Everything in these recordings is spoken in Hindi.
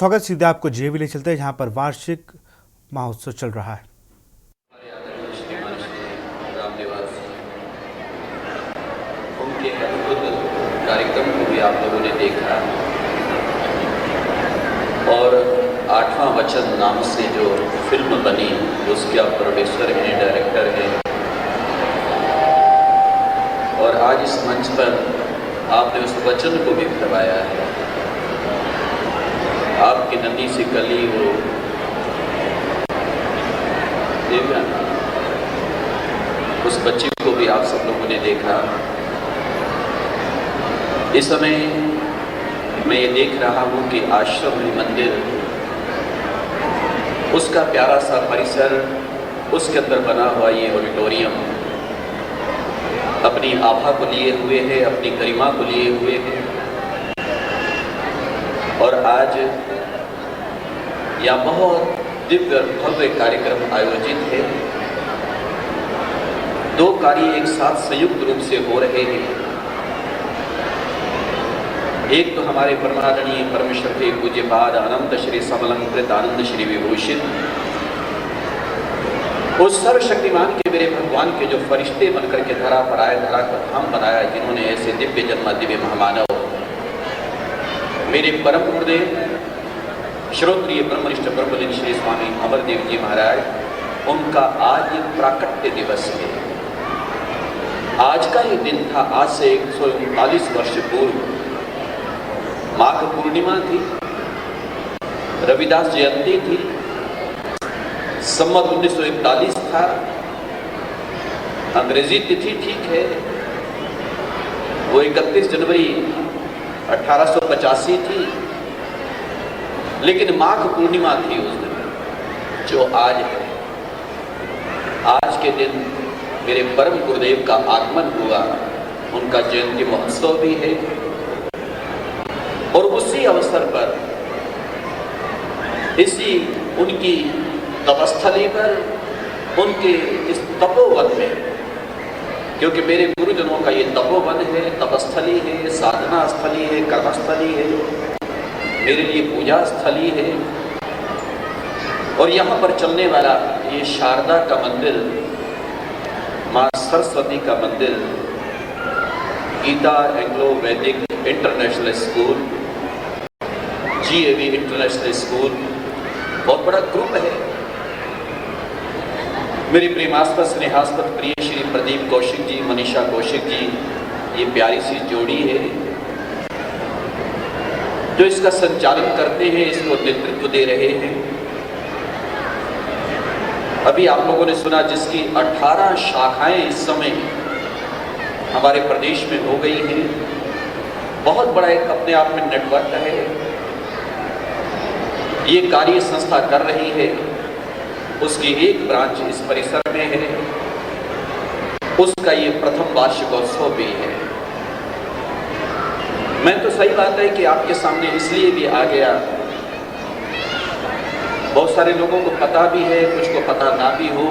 तो अगर सीधे आपको जेबी ले चलते हैं जहाँ पर वार्षिक महोत्सव चल रहा है। उनके अद्भुत कार्यक्रम को भी आप लोगों ने देखा और 8वां वचन नाम से जो फिल्म बनी उसके आप प्रोड्यूसर हैं, डायरेक्टर हैं और आज इस मंच पर आपने उस वचन को भी करवाया है। आपकी नन्ही सी कली वो देखा, उस बच्ची को भी आप सब लोगों ने देखा। इस समय मैं ये देख रहा हूँ कि आश्रम मंदिर, उसका प्यारा सा परिसर, उसके अंदर बना हुआ ये ऑडिटोरियम अपनी आभा को लिए हुए है, अपनी गरिमा को लिए हुए है और आज यहाँ बहुत दिव्य भव्य कार्यक्रम आयोजित है। दो कार्य एक साथ संयुक्त रूप से हो रहे हैं। एक तो हमारे परमादरणीय परमेश्वर के पूज्यपाद अनंत श्री समलंकृत आनंद श्री विभूषित उस सर्वशक्तिमान के मेरे भगवान के जो फरिश्ते बनकर के धरा पर आए, धरा को धाम बनाया, जिन्होंने ऐसे दिव्य जन्म दिव्य महामानव मेरे परम गुरुदेव श्रोत्रिय ब्रह्मनिष्ठ ब्रह्मलीन श्री स्वामी अमरदेव जी महाराज, उनका आज प्राकट्य दिवस है। आज का ये दिन था, आज से 139 वर्ष पूर्व माघ पूर्णिमा थी, रविदास जयंती थी, संवत 1941 था, अंग्रेजी तिथि ठीक है वो 31 जनवरी 1885 थी, लेकिन माघ पूर्णिमा थी उस दिन जो आज है। आज के दिन मेरे परम गुरुदेव का आगमन हुआ, उनका जयंती महोत्सव भी है और उसी अवसर पर इसी उनकी तपस्थली पर, उनके इस तपोवन में, क्योंकि मेरे गुरुजनों का ये तपोवन है, तपस्थली है, साधना स्थली है, कर्मस्थली है, मेरे लिए पूजा स्थली है और यहाँ पर चलने वाला ये शारदा का मंदिर, माँ सरस्वती का मंदिर, गीता एंग्लो वैदिक international school, GAV international school, बहुत बड़ा ग्रुप है। मेरी प्रेमास्पद स्नेहास्पद प्रिय श्री प्रदीप कौशिक जी, मनीषा कौशिक जी, ये प्यारी सी जोड़ी है जो इसका संचालन करते हैं, इसको नेतृत्व दे रहे हैं। अभी आप लोगों ने सुना जिसकी 18 शाखाएं इस समय हमारे प्रदेश में हो गई हैं, बहुत बड़ा एक अपने आप में नेटवर्क है। ये कार्य संस्था कर रही है, उसकी एक ब्रांच इस परिसर में है, उसका ये प्रथम वार्षिकोत्सव भी है। मैं तो सही बात है कि आपके सामने इसलिए भी आ गया, बहुत सारे लोगों को पता भी है, कुछ को पता ना भी हो,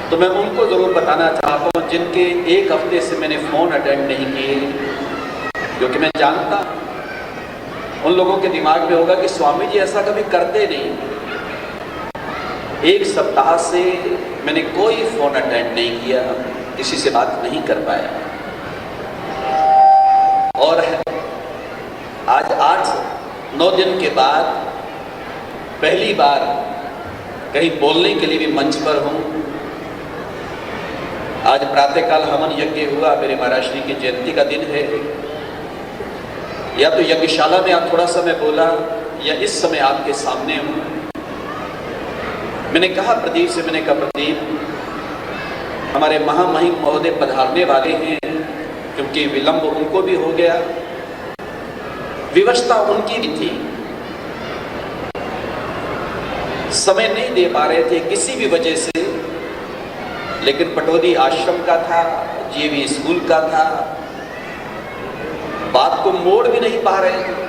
तो मैं उनको ज़रूर बताना चाहता हूँ जिनके एक हफ्ते से मैंने फ़ोन अटेंड नहीं किए, क्योंकि मैं जानता उन लोगों के दिमाग में होगा कि स्वामी जी ऐसा कभी करते नहीं। एक सप्ताह से मैंने कोई फ़ोन अटेंड नहीं किया, किसी से बात नहीं कर पाया और आज 8-9 दिन के बाद पहली बार कहीं बोलने के लिए भी मंच पर हूँ। आज प्रातःकाल हवन यज्ञ हुआ, मेरे महाराज श्री की जयंती का दिन है। या तो यज्ञशाला में आप थोड़ा समय बोला या इस समय आपके सामने हूँ। मैंने कहा प्रदीप से, मैंने कहा प्रदीप हमारे महामहिम महोदय पधारने वाले हैं, क्योंकि विलंब उनको भी हो गया, विवशता उनकी भी थी, समय नहीं दे पा रहे थे किसी भी वजह से, लेकिन पटौदी आश्रम का था, GAV स्कूल का था, बात को मोड़ भी नहीं पा रहे थे।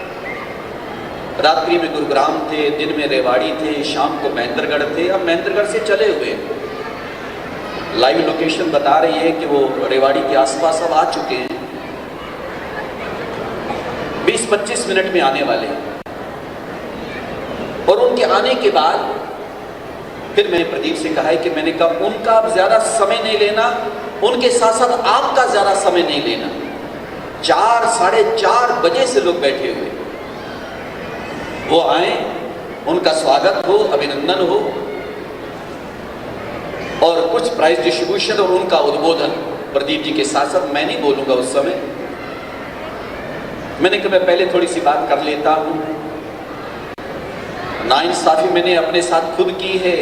रात्रि में गुरुग्राम थे, दिन में रेवाड़ी थे, शाम को महेंद्रगढ़ थे। अब महेंद्रगढ़ से चले हुए, लाइव लोकेशन बता रही है कि वो रेवाड़ी के आसपास अब आ चुके हैं। 20-25 मिनट में आने वाले हैं। और उनके आने के बाद फिर मैंने प्रदीप से कहा है कि मैंने कहा उनका अब ज्यादा समय नहीं लेना, उनके साथ साथ आपका ज्यादा समय नहीं लेना। 4-4:30 बजे से लोग बैठे हुए, वो आए, उनका स्वागत हो, अभिनंदन हो और कुछ प्राइज डिस्ट्रीब्यूशन और उनका उद्बोधन प्रदीप जी के साथ साथ। मैं नहीं बोलूंगा उस समय, मैंने कहा मैं पहले थोड़ी सी बात कर लेता हूं। नाइंसाफी मैंने अपने साथ खुद की है,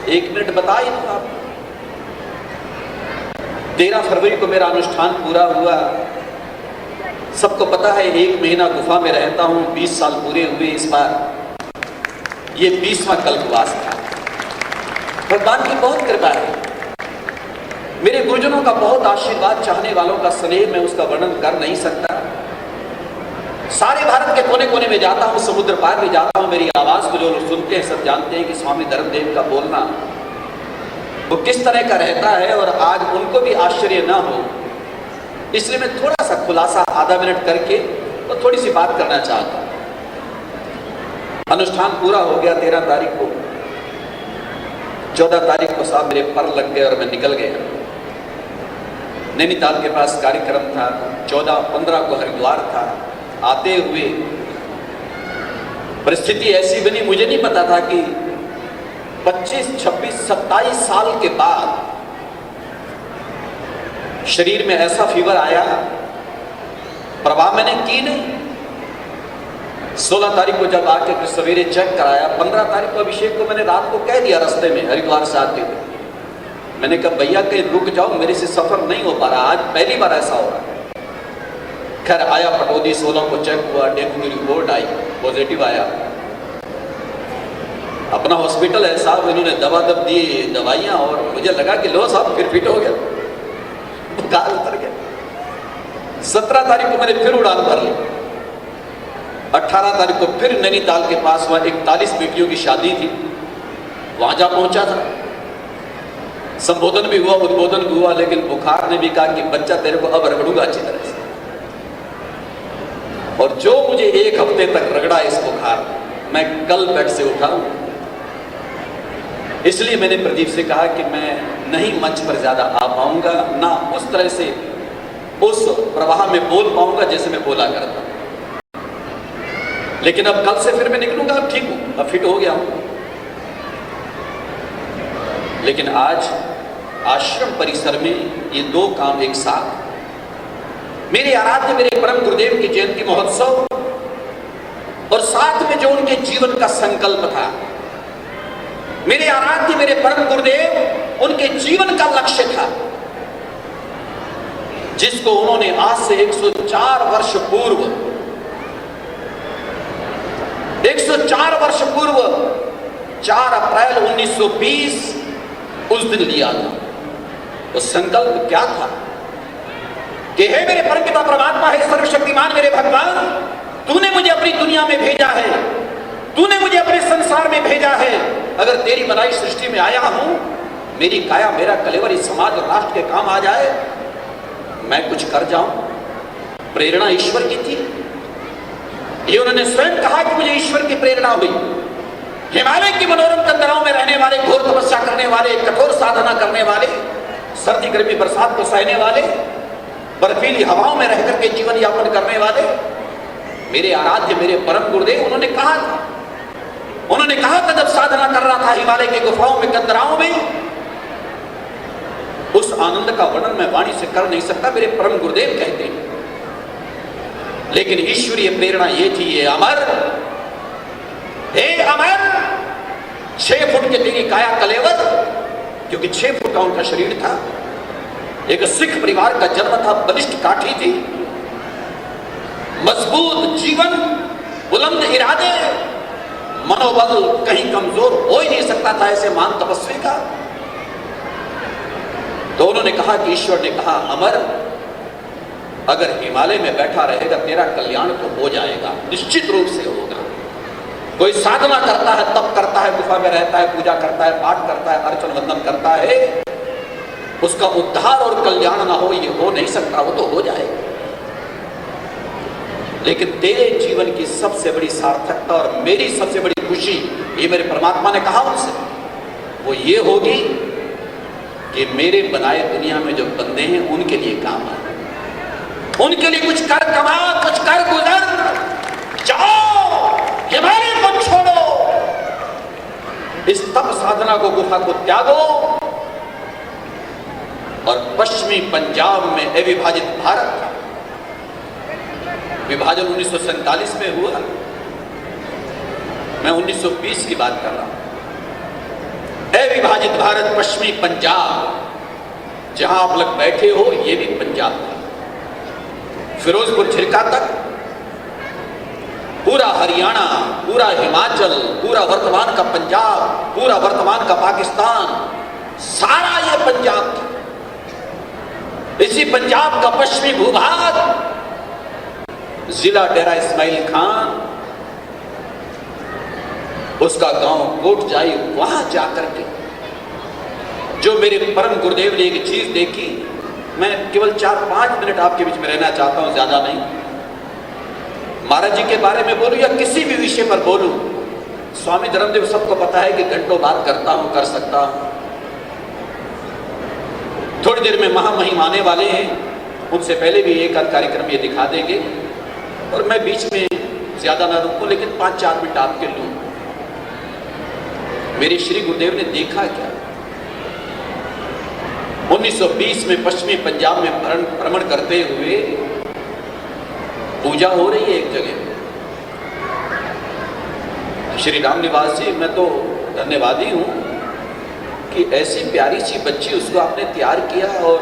1 मिनट बता ही दूं आप। 13 फरवरी को मेरा अनुष्ठान पूरा हुआ। सबको पता है 1 महीना गुफा में रहता हूं, 20 साल पूरे हुए इस बार। ये 20वां कल्पवास था। भगवान की बहुत कृपा है, मेरे गुरुजनों का बहुत आशीर्वाद, चाहने वालों का स्नेह, मैं उसका वर्णन कर नहीं सकता। सारे भारत के कोने कोने में जाता हूं, समुद्र पार भी जाता हूं। मेरी आवाज को जो लोग सुनते हैं सब जानते हैं कि स्वामी धर्मदेव का बोलना वो किस तरह का रहता है, और आज उनको भी आश्चर्य ना हो इसलिए मैं थोड़ा सा खुलासा आधा मिनट करके तो थोड़ी सी बात करना चाहता हूं। अनुष्ठान पूरा हो गया 13 तारीख को। 14 तारीख को साहब मेरे पर लग गए और मैं निकल गया। नैनीताल के पास कार्यक्रम था, 14-15 को हरिद्वार था। आते हुए परिस्थिति ऐसी बनी, मुझे नहीं पता था कि 25, 26, 27 साल के बाद शरीर में ऐसा फीवर आया। प्रवाह मैंने की नहीं। 16 तारीख को जब आके फिर सवेरे चेक कराया, 15 तारीख को अभिषेक को मैंने रात को कह दिया रास्ते में हरिद्वार से आते हुए, मैंने कहा भैया कहीं रुक जाओ, मेरे से सफर नहीं हो पा रहा, आज पहली बार ऐसा हो रहा है। खैर आया पटौदी, 16 को चेक हुआ, डेंगू की रिपोर्ट आई, पॉजिटिव आया। अपना हॉस्पिटल है साहब, इन्होंने दवा दब दी, दवाइयां, और मुझे लगा कि लो साहब फिर फिट हो गया, बुखार उतर गया। 17 तारीख को मैंने फिर उड़ान भर ली। 18 तारीख को फिर नैनीताल के पास वहां 41 बेटियों की शादी थी, वहां जा पहुंचा था। संबोधन भी हुआ, उद्बोधन भी हुआ, लेकिन बुखार ने भी कहा कि बच्चा तेरे को अब रगड़ूंगा अच्छी तरह से। और जो मुझे 1 हफ्ते तक रगड़ा इस बुखार, मैं कल बेड से उठा हूं। इसलिए मैंने प्रदीप से कहा कि मैं नहीं मंच पर ज्यादा आ पाऊंगा, ना उस तरह से उस प्रवाह में बोल पाऊंगा जैसे मैं बोला करता। लेकिन अब कल से फिर मैं निकलूंगा, अब ठीक हूं, अब फिट हो गया हूं। लेकिन आज आश्रम परिसर में ये 2 काम एक साथ, मेरे आराध्य मेरे परम गुरुदेव की जयंती महोत्सव और साथ में जो उनके जीवन का संकल्प था। मेरे आराध्य मेरे परम गुरुदेव उनके जीवन का लक्ष्य था, जिसको उन्होंने आज से 104 वर्ष पूर्व 4 अप्रैल 1920 उस दिन लिया था। वो संकल्प क्या था कि हे मेरे परमपिता परमात्मा, हे सर्वशक्तिमान मेरे भगवान, तूने मुझे अपनी दुनिया में भेजा है, तूने मुझे अपने संसार में भेजा है। अगर तेरी बनाई सृष्टि में आया हूं, मेरी काया मेरा कलेवर इस समाज और राष्ट्र के काम आ जाए, मैं कुछ कर जाऊं। प्रेरणा ईश्वर की थी, ये उन्होंने स्वयं कहा कि मुझे ईश्वर की प्रेरणा हुई। हिमालय की मनोरम कंदराओं में रहने वाले, घोर तपस्या करने वाले, कठोर साधना करने वाले, सर्दी गर्मी बरसात को सहने वाले, बर्फीली हवाओं में रहकर के जीवन यापन करने वाले मेरे आराध्य मेरे परम गुरुदेव, उन्होंने कहा था जब साधना कर रहा था हिमालय की गुफाओं में, कंदराओं में, उस आनंद का वर्णन मैं वाणी से कर नहीं सकता, मेरे परम गुरुदेव कहते हैं। लेकिन ईश्वरीय प्रेरणा ये थी, ये अमर, हे अमर, 6 फुट के तेरी काया कलेवर, क्योंकि 6 फुट का उनका शरीर था। एक सिख परिवार का जन्म था, बलिष्ठ काठी थी, मजबूत जीवन, बुलंद इरादे, मनोबल कहीं कमजोर हो ही नहीं सकता था ऐसे महान तपस्वी का। तो उन्होंने कहा कि ईश्वर ने कहा, अमर, अगर हिमालय में बैठा रहेगा तेरा कल्याण तो हो जाएगा, निश्चित रूप से होगा। कोई साधना करता है, तप करता है, गुफा में रहता है, पूजा करता है, पाठ करता है, अर्चन वंदन करता है, उसका उद्धार और कल्याण ना हो, ये हो नहीं सकता, वो तो हो जाएगा। लेकिन तेरे जीवन की सबसे बड़ी सार्थकता और मेरी सबसे बड़ी खुशी, ये मेरे परमात्मा ने कहा उनसे, वो ये होगी कि मेरे बनाए दुनिया में जो बंदे हैं उनके लिए काम आए, उनके लिए कुछ कर कमा, कुछ कर गुजर, जाओ हिमालय को छोड़ो, इस तप साधना को, गुफा को त्यागो और पश्चिमी पंजाब में अविभाजित भारत, विभाजन 1947 में हुआ, मैं 1920 की बात कर रहा हूं। अविभाजित भारत, पश्चिमी पंजाब, जहां आप लोग बैठे हो ये भी पंजाब था, फिरोजपुर झिरका तक, पूरा हरियाणा, पूरा हिमाचल, पूरा वर्तमान का पंजाब, पूरा वर्तमान का पाकिस्तान, सारा ये पंजाब था। इसी पंजाब का पश्चिमी भूभाग, जिला डेरा इस्माइल खान, उसका गांव कोटजाई, वहां जाकर के जो मेरे परम गुरुदेव ने एक चीज देखी, मैं केवल 4-5 मिनट आपके बीच में रहना चाहता हूं, ज्यादा नहीं। महाराज जी के बारे में बोलूं या किसी भी विषय पर बोलूं, स्वामी धर्मदेव सबको पता है कि घंटों बात करता हूं, कर सकता हूं। थोड़ी देर में महामहिम आने वाले हैं, उनसे पहले भी एक आध कार्यक्रम ये दिखा देंगे और मैं बीच में ज्यादा ना रुकूं, लेकिन 5-4 मिनट आपके लूं। मेरे श्री गुरुदेव ने देखा क्या, 1920 में पश्चिमी पंजाब में भ्रमण करते हुए पूजा हो रही है एक जगह, श्री राम निवास जी, मैं तो धन्यवादी हूं कि ऐसी प्यारी सी बच्ची, उसको आपने तैयार किया। और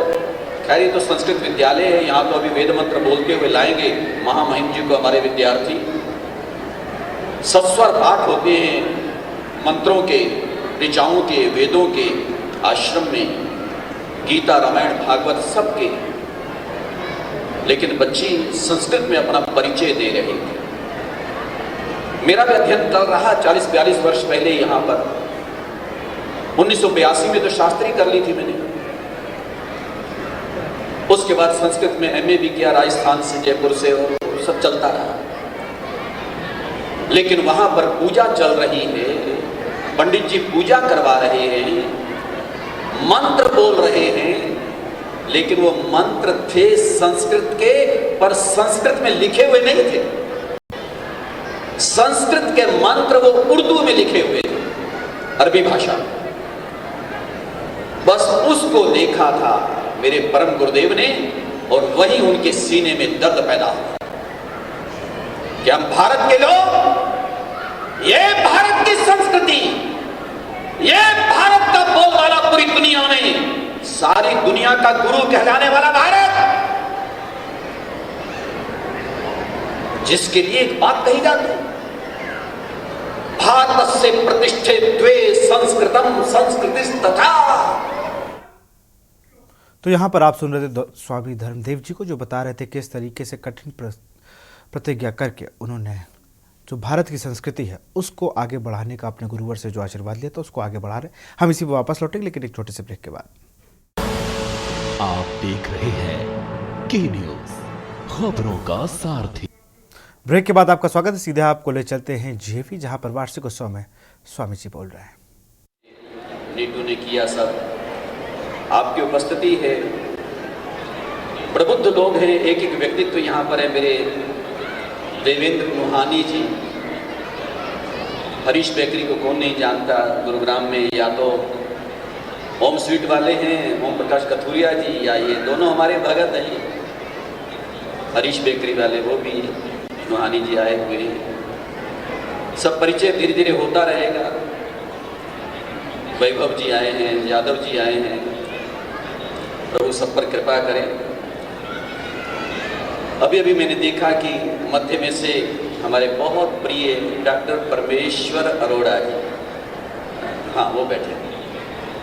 खैर ये तो संस्कृत विद्यालय है, यहाँ तो अभी वेद मंत्र बोलते हुए लाएंगे महामहिम जी को हमारे विद्यार्थी। सस्वर पाठ होते हैं मंत्रों के, ऋचाओं के, वेदों के आश्रम में, गीता, रामायण, भागवत सबके, लेकिन बच्ची संस्कृत में अपना परिचय दे रही थी। मेरा भी अध्ययन चल रहा 40-42 वर्ष पहले यहाँ पर, 1982 में तो शास्त्री कर ली थी मैंने, उसके बाद संस्कृत में एमए भी किया राजस्थान से, जयपुर से, और सब चलता रहा। लेकिन वहां पर पूजा चल रही है, पंडित जी पूजा करवा रहे हैं, मंत्र बोल रहे हैं, लेकिन वो मंत्र थे संस्कृत के, पर संस्कृत में लिखे हुए नहीं थे। संस्कृत के मंत्र वो उर्दू में लिखे हुए थे, अरबी भाषा। बस उसको देखा था मेरे परम गुरुदेव ने, और वही उनके सीने में दर्द पैदा हुआ कि हम भारत के लोग, ये भारत की संस्कृति, ये भारत का बोलबाला पूरी दुनिया में, सारी दुनिया का गुरु कहलाने वाला भारत, जिसके लिए एक बात कही जाती, भारत से प्रतिष्ठे द्वे संस्कृतम संस्कृतिस्तथा। तो यहाँ पर आप सुन रहे थे स्वामी धर्मदेव जी को, जो बता रहे थे किस तरीके से कठिन प्रतिज्ञा करके उन्होंने जो भारत की संस्कृति है उसको आगे बढ़ाने का अपने गुरुवर से जो आशीर्वाद लिया था उसको आगे बढ़ा रहे। हम इसी पर वापस लौटेंगे, लेकिन एक छोटे से ब्रेक के बाद। आप देख रहे हैं के न्यूज, खबरों का सारथी। ब्रेक के बाद आपका स्वागत है। सीधे आपको ले चलते हैं जेवी, जहां पर वार्षिक उत्सव में स्वामी जी बोल रहे हैं। नीटू ने किया सब, आपकी उपस्थिति है, प्रबुद्ध लोग हैं, एक एक व्यक्तित्व यहाँ पर है। मेरे देवेंद्र नुहानी जी, हरीश बेकरी को कौन नहीं जानता, गुरुग्राम में, या तो ओम स्वीट वाले हैं ओम प्रकाश कथुरिया जी, या ये दोनों हमारे भगत हैं, हरीश बेकरी वाले, वो भी नुहानी जी आए हुए हैं। सब परिचय धीरे धीरे होता रहेगा। वैभव जी आए हैं, यादव जी आए हैं, प्रभु सब पर कृपा करें। अभी अभी मैंने देखा कि मध्य में से हमारे बहुत प्रिय डॉक्टर परमेश्वर अरोड़ा जी, हाँ वो बैठे,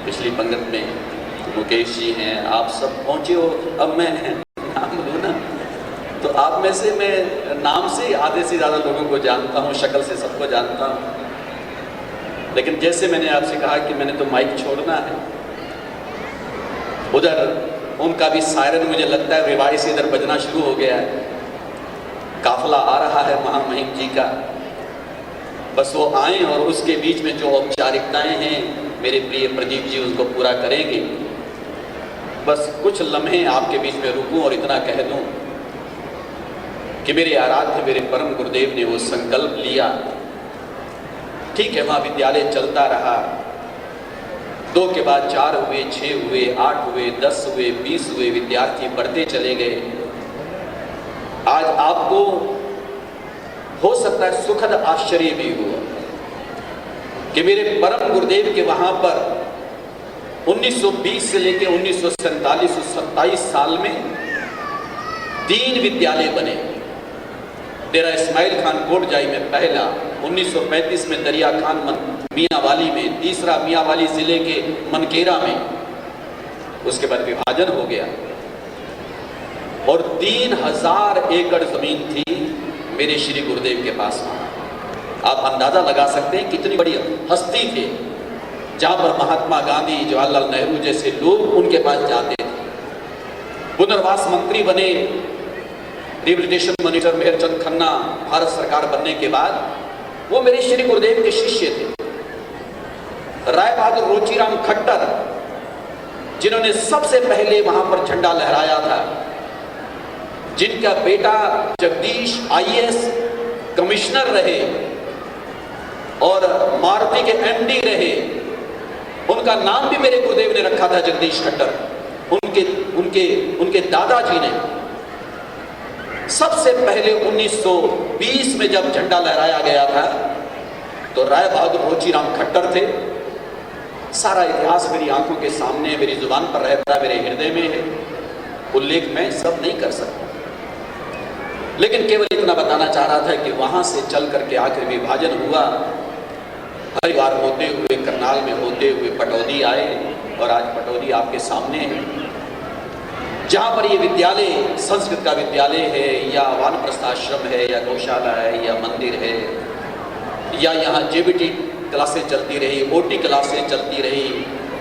पिछली पंगत में मुकेश जी हैं, आप सब पहुँचे हो। अब मैं नाम लूँ ना, तो आप में से मैं नाम से आधे से ज़्यादा लोगों को जानता हूँ, शक्ल से सबको जानता हूँ, लेकिन जैसे मैंने आपसे कहा कि मैंने तो माइक छोड़ना है, उधर उनका भी सायरन मुझे लगता है रिवाड़ी से इधर बजना शुरू हो गया है। काफिला आ रहा है महामहिम जी का, बस वो आए और उसके बीच में जो औपचारिकताएं हैं मेरे प्रिय प्रदीप जी उसको पूरा करेंगे। बस कुछ लम्हे आपके बीच में रुकूं और इतना कह दूं कि मेरे आराध्य मेरे परम गुरुदेव ने वो संकल्प लिया। ठीक है, वहाँ विद्यालय चलता रहा, 2 के बाद 4 हुए, 6 हुए, 8 हुए, 10 हुए, 20 हुए, विद्यार्थी बढ़ते चले गए। आज आपको हो सकता है सुखद आश्चर्य भी हुआ कि मेरे परम गुरुदेव के वहां पर 1920 से लेकर 1947-27 साल में 3 विद्यालय बने। डेरा इस्माइल खान कोटजाई में पहला, 1935 में दरिया खान मियांवाली में, तीसरा मियांवाली जिले के मनकेरा में, उसके बाद विभाजन हो गया और 3000 एकड़ जमीन थी मेरे श्री गुरुदेव के पास। आप अंदाजा लगा सकते हैं कितनी बड़ी हस्ती थे, जहां पर महात्मा गांधी, जवाहरलाल नेहरू जैसे लोग उनके पास जाते थे। पुनर्वास मंत्री बने रिहेबिलिटेशन मिनिस्टर मेहरचंद खन्ना भारत सरकार बनने के बाद, वो मेरे श्री गुरुदेव के शिष्य थे। राय बहादुर रोचीराम खट्टर जिन्होंने सबसे पहले वहां पर झंडा लहराया था, जिनका बेटा जगदीश आईएएस कमिश्नर रहे और मारुति के एमडी रहे, उनका नाम भी मेरे गुरुदेव ने रखा था जगदीश खट्टर। उनके दादाजी ने सबसे पहले 1920 में जब झंडा लहराया गया था तो राय बहादुर रोचीराम खट्टर थे। सारा इतिहास मेरी आंखों के सामने, मेरी जुबान पर रहता है, मेरे हृदय में है। उल्लेख मैं सब नहीं कर सकता, लेकिन केवल इतना बताना चाह रहा था कि वहां से चल करके आखिर विभाजन हुआ। हरिद्वार होते हुए, करनाल में होते हुए पटौदी आए और आज पटौदी आपके सामने है, जहां पर ये विद्यालय संस्कृत का विद्यालय है या वानप्रस्थ आश्रम है या गौशाला है या मंदिर है, या यहाँ जेबीटी क्लासें चलती रही, ओटी क्लासें चलती रही,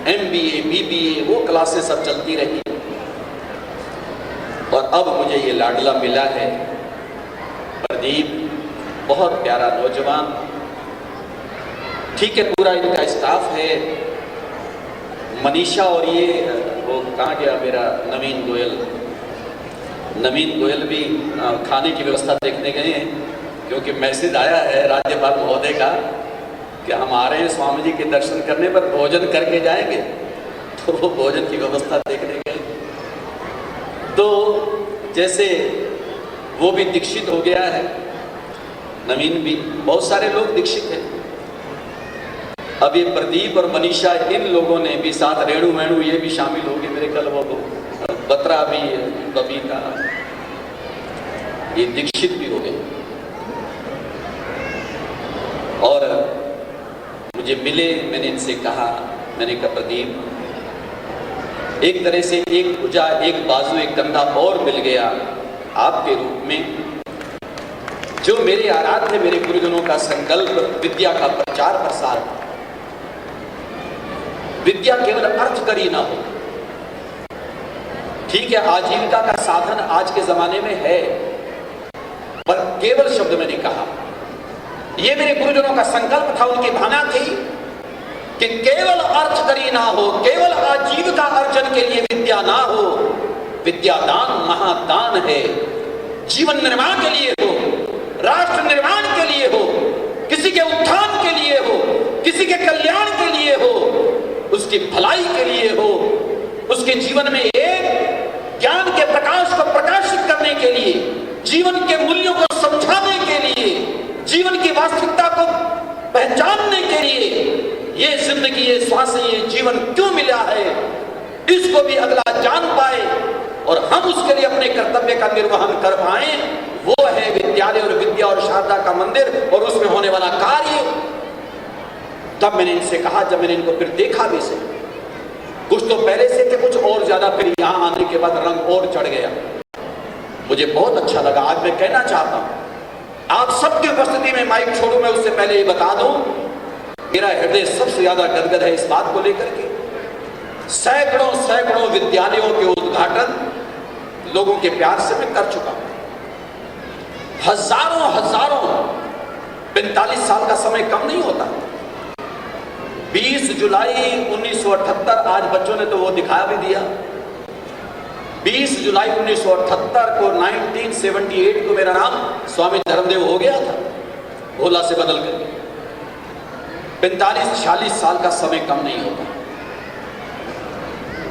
एमबीए, बीबीए, वो क्लासें सब चलती रही। और अब मुझे ये लाडला मिला है प्रदीप, बहुत प्यारा नौजवान। ठीक है, पूरा इनका स्टाफ है, मनीषा और ये वो कहाँ गया मेरा नवीन गोयल भी खाने की व्यवस्था देखने गए हैं, क्योंकि मैसेज आया है राज्यपाल महोदय का कि हम आ रहे हैं स्वामी जी के दर्शन करने पर, भोजन करके जाएंगे, तो वो भोजन की व्यवस्था देखने गए। तो जैसे वो भी दीक्षित हो गया है, नवीन भी, बहुत सारे लोग दीक्षित हैं। अब ये प्रदीप और मनीषा, इन लोगों ने भी साथ, रेणु वेणु ये भी शामिल हो गए मेरे कल, वो बत्रा भी, बबीता, ये दीक्षित भी हो गए। और मुझे मिले, मैंने इनसे कहा, मैंने कहा प्रदीप एक तरह से एक भुजा, एक बाजू, एक कंधा और मिल गया आपके रूप में, जो मेरे आराध्य मेरे गुरुजनों का संकल्प विद्या का प्रचार प्रसार। विद्या केवल अर्थ करी ना हो, ठीक है, आजीविका का साधन आज के जमाने में है, पर केवल शब्द मैंने कहा, यह मेरे गुरुजनों का संकल्प था, उनकी भावना थी कि केवल अर्थ करी ना हो, केवल आजीविका अर्जन के लिए विद्या ना हो, विद्यादान महादान है। जीवन निर्माण के लिए हो, राष्ट्र निर्माण के लिए हो, किसी के उत्थान के लिए हो, किसी के कल्याण के लिए हो, उसकी भलाई के लिए हो, उसके जीवन में एक ज्ञान के प्रकाश को प्रकाशित करने के लिए, जीवन के मूल्यों को समझाने के लिए, जीवन की वास्तविकता को पहचानने के लिए, ये जिंदगी, ये श्वास, ये जीवन क्यों मिला है, इसको भी अगला जान पाए और हम उसके लिए अपने कर्तव्य का निर्वहन कर पाए, वो है विद्यालय और विद्या और शारदा का मंदिर और उसमें होने वाला कार्य। तब मैंने इनसे कहा, जब मैंने इनको फिर देखा भी से, कुछ तो पहले से थे, कुछ और ज्यादा, फिर यहां आने के बाद रंग और चढ़ गया, मुझे बहुत अच्छा लगा। आज मैं कहना चाहता हूं, आप सबकी उपस्थिति में माइक छोड़ू, मैं उससे पहले ये बता दूं, मेरा हृदय सबसे ज्यादा गदगद है इस बात को लेकर के। सैकड़ों सैकड़ों विद्यालयों के उद्घाटन लोगों के प्यार से मैं कर चुका हूं। हजारों हजारों 45 साल का समय कम नहीं होता। 20 जुलाई 1978, आज बच्चों ने तो वो दिखा भी दिया। 20 जुलाई 1978 को 1978 को मेरा नाम स्वामी धर्मदेव हो गया था, भोला से बदल कर। 45-46 साल का समय कम नहीं होता।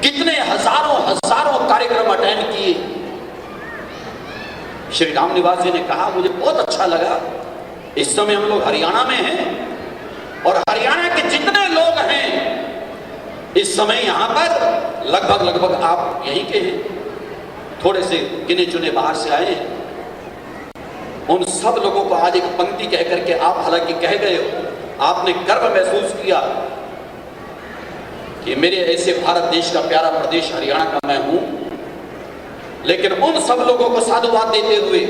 कितने हजारों हजारों कार्यक्रम अटेंड किए। श्री राम निवास जी ने कहा, मुझे बहुत अच्छा लगा, इस समय हम लोग हरियाणा में हैं और हरियाणा के जितने लोग हैं इस समय यहां पर लगभग आप यहीं के हैं, थोड़े से गिने चुने बाहर से आए हैं। उन सब लोगों को आज एक पंक्ति कह करके आप हालांकि कह गए हो, आपने गर्व महसूस किया कि मेरे ऐसे भारत देश का प्यारा प्रदेश हरियाणा का मैं हूं, लेकिन उन सब लोगों को साधुवाद देते हुए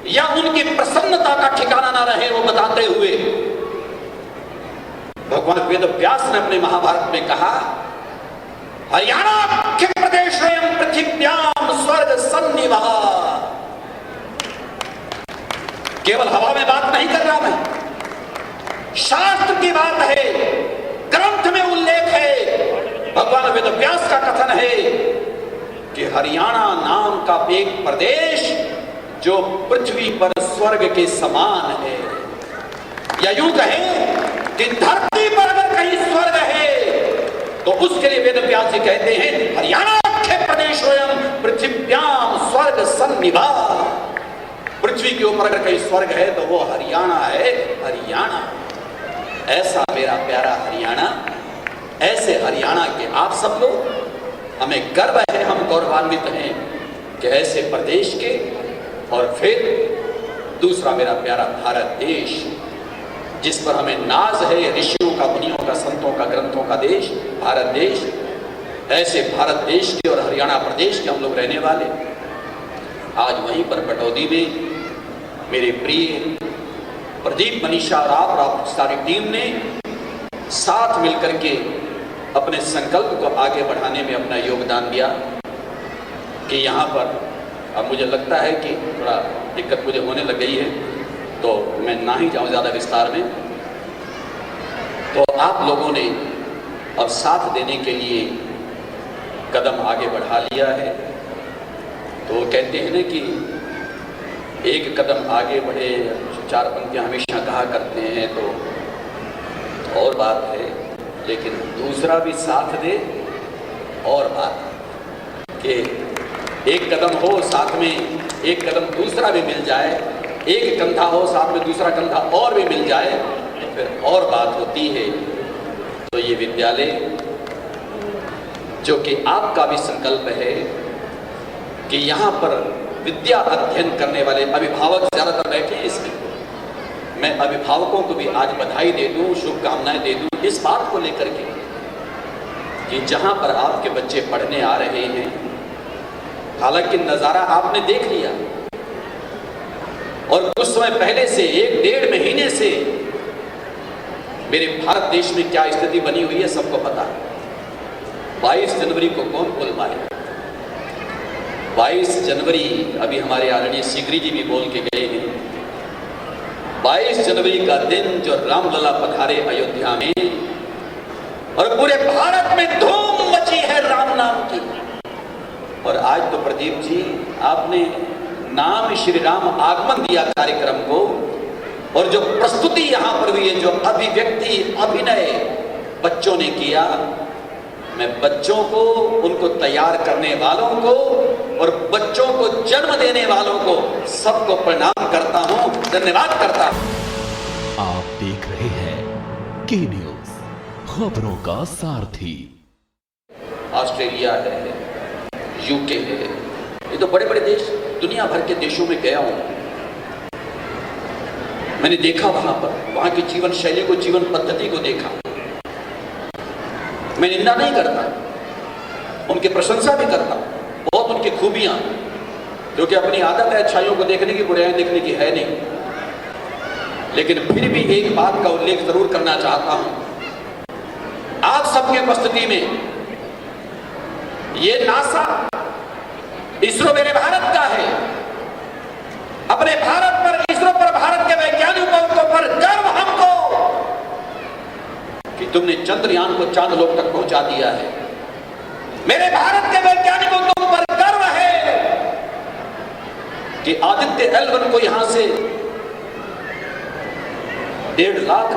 या उनकी प्रसन्नता का ठिकाना ना रहे वो बताते हुए भगवान वेद व्यास ने अपने महाभारत में कहा, हरियाणा के प्रदेश पृथ्व्याम स्वर्ग सन्निभा। केवल हवा में बात नहीं कर रहा मैं, शास्त्र की बात है, ग्रंथ में उल्लेख है। भगवान वेद व्यास का कथन है कि हरियाणा नाम का एक प्रदेश जो पृथ्वी पर स्वर्ग के समान है, या यूं कहें कि धरती पर अगर कहीं स्वर्ग है तो उसके लिए वेद व्यास जी कहते हैं, हरियाणा के प्रदेश पृथ्व्याम स्वर्ग सन्निभा। पृथ्वी के ऊपर अगर कहीं स्वर्ग है तो वो हरियाणा है, हरियाणा। ऐसा मेरा प्यारा हरियाणा, ऐसे हरियाणा के आप सब लोग, हमें गर्व है, हम गौरवान्वित हैं कि ऐसे प्रदेश के। और फिर दूसरा मेरा प्यारा भारत देश, जिस पर हमें नाज है, ऋषियों का, मुनियों का, संतों का, ग्रंथों का देश भारत देश। ऐसे भारत देश के और हरियाणा प्रदेश के हम लोग रहने वाले। आज वहीं पर पटौदी में मेरे प्रिय प्रदीप, मनीषा और आप सारी टीम ने साथ मिलकर के अपने संकल्प को आगे बढ़ाने में अपना योगदान दिया कि यहाँ पर अब मुझे लगता है कि थोड़ा दिक्कत मुझे होने लग गई है, तो मैं ना ही जाऊँ ज़्यादा विस्तार में। तो आप लोगों ने अब साथ देने के लिए कदम आगे बढ़ा लिया है। तो कहते हैं ना कि एक कदम आगे बढ़े, चार पंक्तियां हमेशा कहा करते हैं, तो और बात है, लेकिन दूसरा भी साथ दे और बात कि एक कदम हो साथ में एक कदम दूसरा भी मिल जाए, एक कंधा हो साथ में दूसरा कंधा और भी मिल जाए, तो फिर और बात होती है। तो ये विद्यालय जो कि आपका भी संकल्प है कि यहाँ पर विद्या अध्ययन करने वाले अभिभावक ज्यादातर बैठे हैं इसमें, मैं अभिभावकों को भी आज बधाई दे दूं, शुभकामनाएं दे दूं इस बात को लेकर के कि जहां पर आपके बच्चे पढ़ने आ रहे हैं, हालांकि नजारा आपने देख लिया और कुछ समय पहले से 1-1.5 महीने से मेरे भारत देश में क्या स्थिति बनी हुई है सबको पता है। 22 जनवरी को कौन बोल पाए? 22 जनवरी अभी हमारे आदरणीय सीकरी जी भी बोल के गए हैं। 22 जनवरी का दिन जो रामलला पधारे अयोध्या में और पूरे भारत में धूम मची है राम नाम की। और आज तो प्रदीप जी आपने नाम श्री राम आगमन दिया कार्यक्रम को, और जो प्रस्तुति यहां पर हुई है, जो अभिव्यक्ति अभिनय बच्चों ने किया, मैं बच्चों को, उनको तैयार करने वालों को और बच्चों को जन्म देने वालों को सबको प्रणाम करता हूं, धन्यवाद करता हूं। आप देख रहे हैं के न्यूज, खबरों का सारथी। ऑस्ट्रेलिया है, यूके है, ये तो बड़े बड़े देश, दुनिया भर के देशों में गया हूं। मैंने देखा वहां की जीवन शैली को, जीवन पद्धति को देखा। मैं निंदा नहीं करता, उनकी प्रशंसा भी करता, बहुत उनकी खूबियां, क्योंकि अपनी आदत है अच्छाइयों को देखने की, बुराइयां देखने की है नहीं। लेकिन फिर भी एक बात का उल्लेख जरूर करना चाहता हूं आप सबके उपस्थिति में। ये नासा, इसरो मेरे भारत का है, अपने भारत पर, इसरो पर, भारत के वैज्ञानिकों पर गर्व हमको कि तुमने चंद्रयान को चांद लोक तक पहुंचा दिया है। मेरे भारत के वैज्ञानिकों को तुम पर गर्व है कि आदित्य L1 को यहां से 1.5 लाख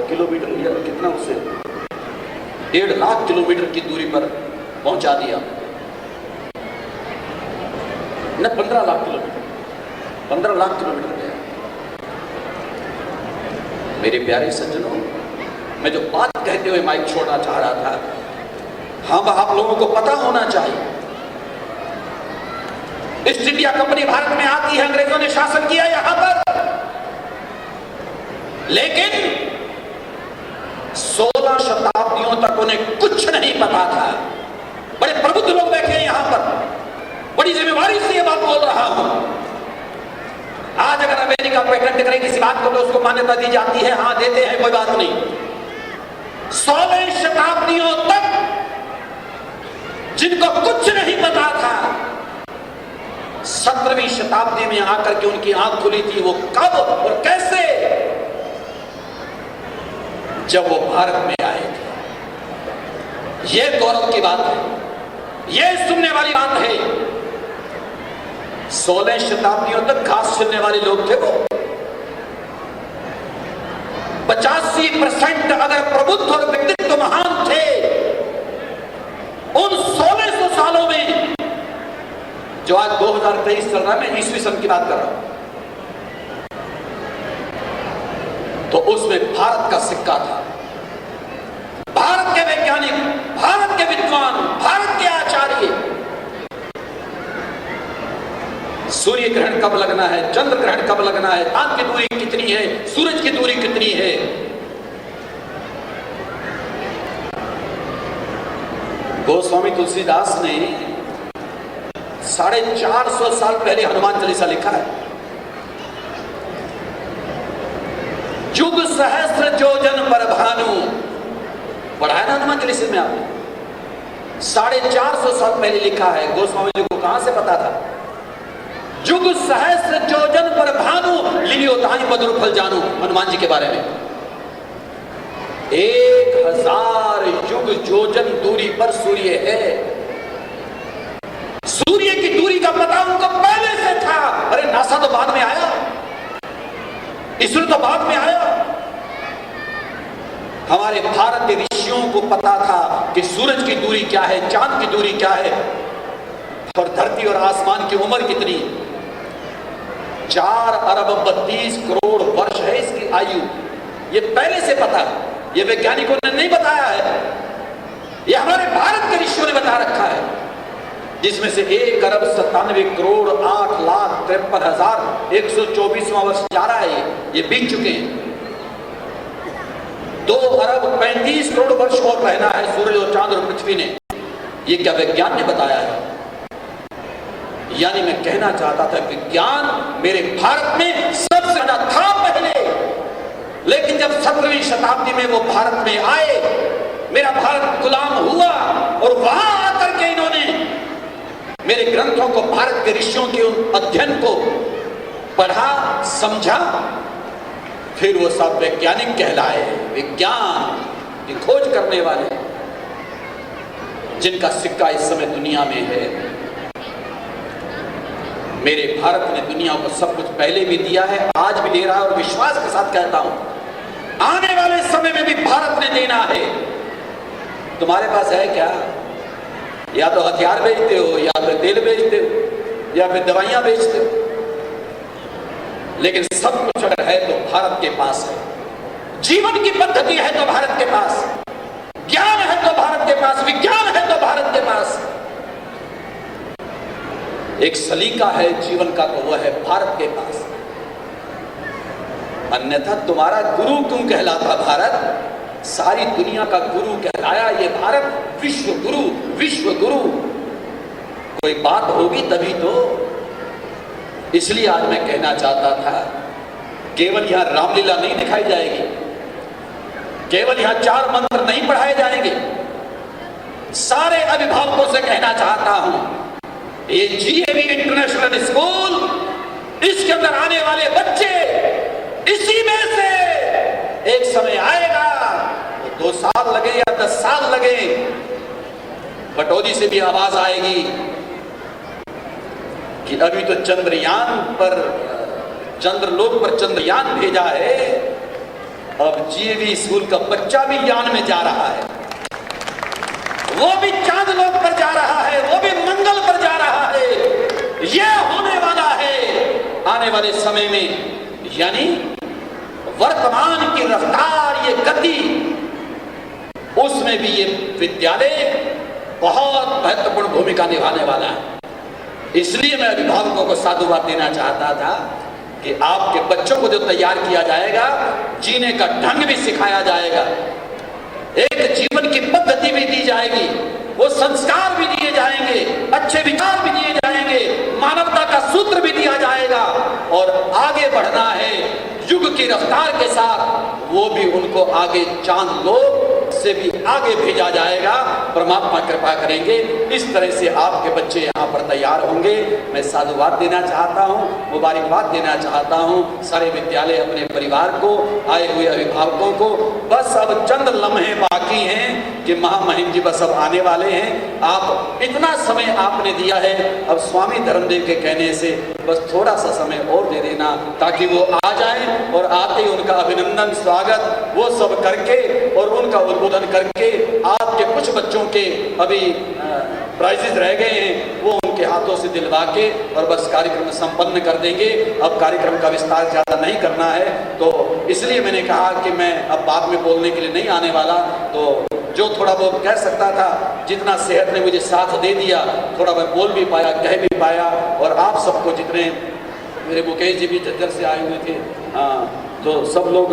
किलोमीटर या कितना, उसे 1.5 लाख किलोमीटर की दूरी पर पहुंचा दिया, न 15 लाख किलोमीटर, 15 लाख किलोमीटर गया। मेरे प्यारे सज्जनों, मैं जो बात कहते हुए माइक छोड़ना चाह रहा था, हम आप लोगों को पता होना चाहिए, ईस्ट इंडिया कंपनी भारत में आती है, अंग्रेजों ने शासन किया यहां पर, लेकिन 16 शताब्दियों तक उन्हें कुछ नहीं पता था। बड़े प्रबुद्ध लोग बैठे हैं यहां पर, बड़ी जिम्मेवारी से यह बात बोल रहा हूं। आज अगर अमेरिका पेटेंट करे किसी बात को तो उसको मान्यता दी जाती है, हां देते हैं, कोई बात नहीं। 16 शताब्दियों तक जिनको कुछ नहीं पता था, 17वीं शताब्दी में आकर के उनकी आंख खुली थी। वो कब और कैसे? जब वो भारत में आए थे। यह गौरव की बात है, यह सुनने वाली बात है। 16 शताब्दियों तक घास चलने वाले लोग थे वो। 85% अगर प्रबुद्ध और व्यक्तित्व महान थे, उन 1600 सालों में, जो आज 2023 चल रहा है, मैं ईस्वी सन की बात कर रहा हूं, तो उसमें भारत का सिक्का था। भारत के वैज्ञानिक, भारत के विद्वान, भारत के आचार्य, सूर्य ग्रहण कब लगना है, चंद्र ग्रहण कब लगना है, चांद की दूरी कितनी है, सूरज की दूरी कितनी है, गोस्वामी तुलसीदास ने 450 साल पहले हनुमान चालीसा लिखा है। युग सहस्त्र योजन पर भानु, पढ़ा है ना हनुमान चालीसा में आपने? 450 साल पहले लिखा है। गोस्वामी जी को कहां से पता था? युग सहस्त्र योजन पर भानु, लियो ताहि मधुर फल जानू, हनुमान जी के बारे में। 1000 युग योजन दूरी पर सूर्य है। सूर्य की दूरी का पता उनको पहले से था। अरे नासा तो बाद में आया, इसरो तो बाद में आया। हमारे भारत के ऋषियों को पता था कि सूरज की दूरी क्या है, चांद की दूरी क्या है, और धरती और आसमान की उम्र कितनी। 4 अरब 32 करोड़ वर्ष है इसकी आयु। ये पहले से पता है, ये वैज्ञानिकों ने नहीं बताया है, ये हमारे भारत के ऋषियों ने बता रखा है, जिसमें से 1 अरब 97 करोड़ 8,53,124वां वर्ष जा रहा है। ये बीत चुके हैं। 2 अरब 35 करोड़ वर्ष और रहना है सूरज और चांद और पृथ्वी ने। ये क्या विज्ञान ने बताया है? यानी मैं कहना चाहता था, विज्ञान मेरे भारत में सबसे ज्यादा था पहले, लेकिन जब 17वीं शताब्दी में वो भारत में आए, मेरा भारत गुलाम हुआ, और वहां आकर के इन्होंने मेरे ग्रंथों को, भारत के ऋषियों के अध्ययन को पढ़ा, समझा, फिर वो सब वैज्ञानिक कहलाए। विज्ञान की खोज करने वाले, जिनका सिक्का इस समय दुनिया में है। मेरे भारत ने दुनिया को सब कुछ पहले भी दिया है, आज भी दे रहा है, और विश्वास के साथ कहता हूं, आने वाले समय में भी भारत ने देना है। तुम्हारे पास है क्या? या तो हथियार बेचते हो, या फिर तेल बेचते हो, या फिर दवाइयां बेचते हो, लेकिन सब कुछ अगर है तो भारत के पास है। जीवन की पद्धति है तो भारत के पास, ज्ञान है तो भारत के पास, विज्ञान है तो भारत के पास, एक सलीका है जीवन का तो वह है भारत के पास। अन्यथा तुम्हारा गुरु क्यों कहलाता भारत? सारी दुनिया का गुरु कहलाया ये भारत, विश्व गुरु, विश्व गुरु। कोई बात होगी तभी तो। इसलिए आज मैं कहना चाहता था, केवल यहां रामलीला नहीं दिखाई जाएगी, केवल यहां 4 मंत्र नहीं पढ़ाए जाएंगे। सारे अभिभावकों से कहना चाहता हूं, ये GAV इंटरनेशनल स्कूल इसके अंदर आने वाले बच्चे, इसी में से एक समय आएगा, 2 साल लगे या 10 साल लगे, पटौदी से भी आवाज आएगी कि अभी तो चंद्रयान पर, चंद्रलोक पर चंद्रयान भेजा है, अब जीएवी स्कूल का बच्चा भी यान में जा रहा है, वो भी चांद लोक पर जा रहा है, वो भी मंगल पर जा रहा है। यह होने वाला है आने वाले समय में, यानी वर्तमान की रफ्तार, ये गति, उसमें भी ये विद्यालय बहुत महत्वपूर्ण भूमिका निभाने वाला है। इसलिए मैं अभिभावकों को साधुवाद देना चाहता था कि आपके बच्चों को जो तैयार किया जाएगा, जीने का ढंग भी सिखाया जाएगा, एक जीवन की पद्धति भी दी जाएगी, वो संस्कार भी दिए जाएंगे, अच्छे विचार भी दिए जाएंगे, मानवता का सूत्र भी दिया जाएगा, और आगे बढ़ना है युग की रफ्तार के साथ, वो भी उनको आगे चांद लोक से भी आगे भेजा जाएगा। परमात्मा कृपा करेंगे, इस तरह से आपके बच्चे यहाँ पर तैयार होंगे। मैं साधुवाद देना चाहता हूँ, मुबारकबाद देना चाहता हूँ सारे विद्यालय, अपने परिवार को, आए हुए अभिभावकों को। बस अब चंद लम्हे बाकी हैं कि महामहिम जी बस अब आने वाले हैं। आप इतना समय आपने दिया है, अब स्वामी धर्मदेव के कहने से बस थोड़ा सा समय और दे देना, ताकि वो आ जाएं और आते ही उनका अभिनंदन, स्वागत वो सब करके और उनका उद्बोधन करके, आपके कुछ बच्चों के अभी प्राइजेस रह गए हैं, वो उनके हाथों से दिलवा के और बस कार्यक्रम संपन्न कर देंगे। अब कार्यक्रम का विस्तार ज्यादा नहीं करना है, तो इसलिए मैंने कहा कि मैं अब बाद में बोलने के लिए नहीं आने वाला, तो जो थोड़ा बहुत कह सकता था, जितना सेहत ने मुझे साथ दे दिया, थोड़ा मैं बोल भी पाया, कह भी पाया। और आप सबको, जितने मेरे मुकेश जी भी जज्जर से आए हुए थे, तो सब लोग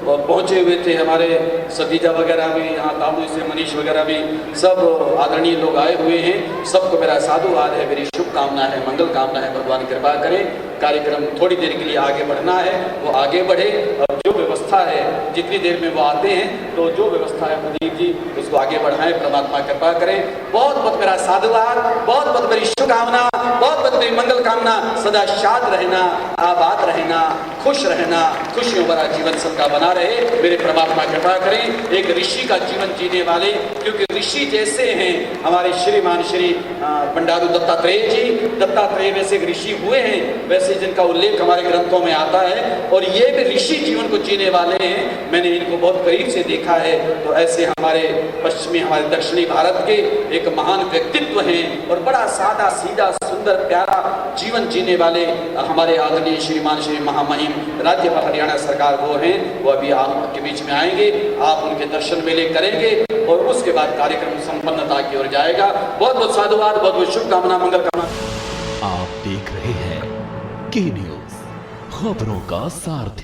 पहुंचे हुए थे, हमारे सतीजा वगैरह भी, यहाँ तामू से मनीष वगैरह भी, सब आदरणीय लोग आए हुए हैं। सबको मेरा साधुवाद है, मेरी शुभकामना है, मंगल कामना है। भगवान कृपा करें, कार्यक्रम थोड़ी देर के लिए आगे बढ़ना है, वो आगे बढ़े। और जो व्यवस्था है, जितनी देर में वो आते हैं, तो जो व्यवस्था है प्रदीप जी उसको आगे बढ़ाएं, परमात्मा कृपा करें। बहुत बहुत मेरा साधुवाद, बहुत बहुत मेरी शुभकामना, बहुत बहुत मेरी मंगल कामना। सदा शाद रहना, आबाद रहना, खुश रहना, खुशियों भरा जीवन सबका बना रहे, मेरे परमात्मा कृपा करें। एक ऋषि का जीवन जीने वाले, क्योंकि ऋषि जैसे हैं हमारे श्रीमान श्री बंडारू दत्तात्रेय जी, दत्तात्रेय वैसे एक ऋषि हुए हैं, वैसे जिनका उल्लेख हमारे ग्रंथों में आता है, और ये भी ऋषि जीवन को जीने वाले हैं। मैंने इनको बहुत करीब से देखा है। तो ऐसे हमारे पश्चिमी, हमारे दक्षिणी भारत के एक महान व्यक्तित्व हैं, और बड़ा सादा सीधा सुंदर प्यारा जीवन जीने वाले हमारे आदरणीय श्रीमान श्री महामहिम राज्यपाल हरियाणा सरकार वो हैं। वो अभी आपके बीच में आएंगे, आप उनके दर्शन मेले करेंगे, और उसके बाद कार्यक्रम संपन्नता की ओर जाएगा। बहुत बहुत साधुवाद, बहुत बहुत शुभकामना, मंगल कामना। आप देख रहे हैं के न्यूज, खबरों का सारथी।